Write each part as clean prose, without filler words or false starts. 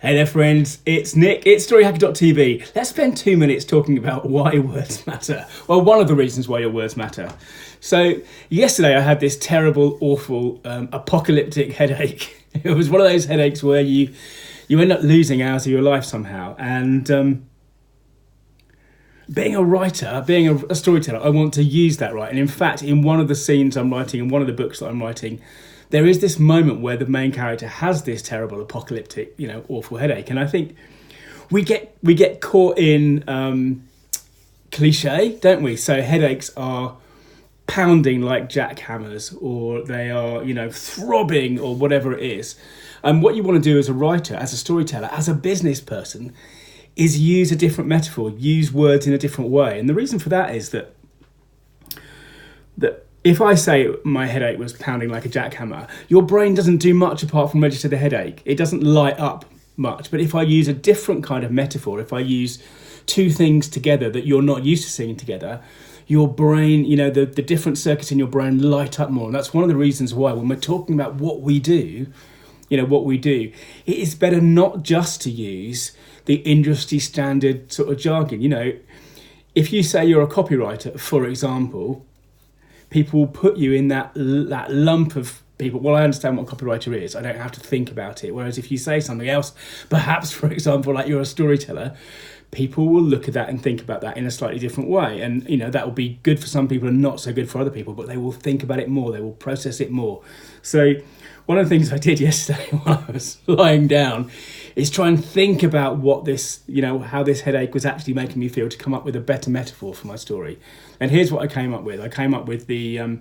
Hey there friends, it's Nick, it's storyhacker.tv. Let's spend 2 minutes talking about why words matter. Well, one of the reasons why your words matter. So yesterday I had this terrible, awful, apocalyptic headache. It was one of those headaches where you end up losing hours of your life somehow. And being a writer, being a storyteller, I want to use that, right? And in fact, in one of the scenes I'm writing, in one of the books that I'm writing, there is this moment where the main character has this terrible apocalyptic, awful headache. And I think we get caught in cliche, don't we? So headaches are pounding like jackhammers, or they are, throbbing, or whatever it is. And what you want to do as a writer, as a storyteller, as a business person, is use a different metaphor, use words in a different way. And the reason for that is that if I say my headache was pounding like a jackhammer, your brain doesn't do much apart from register the headache. It doesn't light up much. But if I use a different kind of metaphor, if I use two things together that you're not used to seeing together, your brain, the different circuits in your brain light up more. And that's one of the reasons why when we're talking about what we do, it is better not just to use the industry standard sort of jargon. If you say you're a copywriter, for example, people will put you in that lump of people. Well, I understand what a copywriter is. I don't have to think about it. Whereas if you say something else, perhaps, for example, like you're a storyteller, people will look at that and think about that in a slightly different way. And, that will be good for some people and not so good for other people, but they will think about it more. They will process it more. So one of the things I did yesterday while I was lying down is try and think about what this, how this headache was actually making me feel, to come up with a better metaphor for my story. And here's what I came up with. I came up with the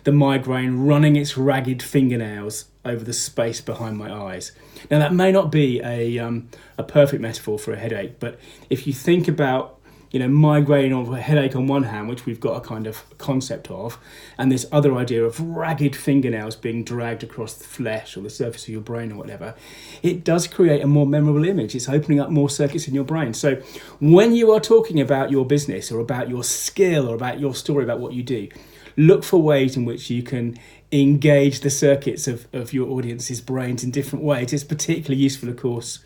migraine running its ragged fingernails over the space behind my eyes. Now that may not be a perfect metaphor for a headache, but if you think about migraine or a headache on one hand, which we've got a kind of concept of, and this other idea of ragged fingernails being dragged across the flesh or the surface of your brain or whatever, it does create a more memorable image. It's opening up more circuits in your brain. So when you are talking about your business or about your skill or about your story, about what you do, look for ways in which you can engage the circuits of your audience's brains in different ways. It's particularly useful, of course,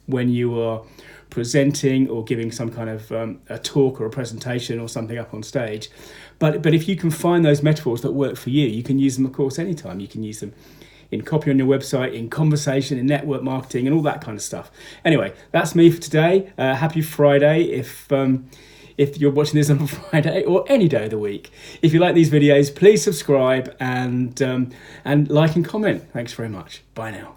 when you are presenting or giving some kind of a talk or a presentation or something up on stage. But if you can find those metaphors that work for you, you can use them, of course, anytime. You can use them in copy on your website, in conversation, in network marketing, and all that kind of stuff. Anyway, that's me for today. Happy Friday if you're watching this on a Friday or any day of the week. If you like these videos, please subscribe and like and comment. Thanks very much. Bye now.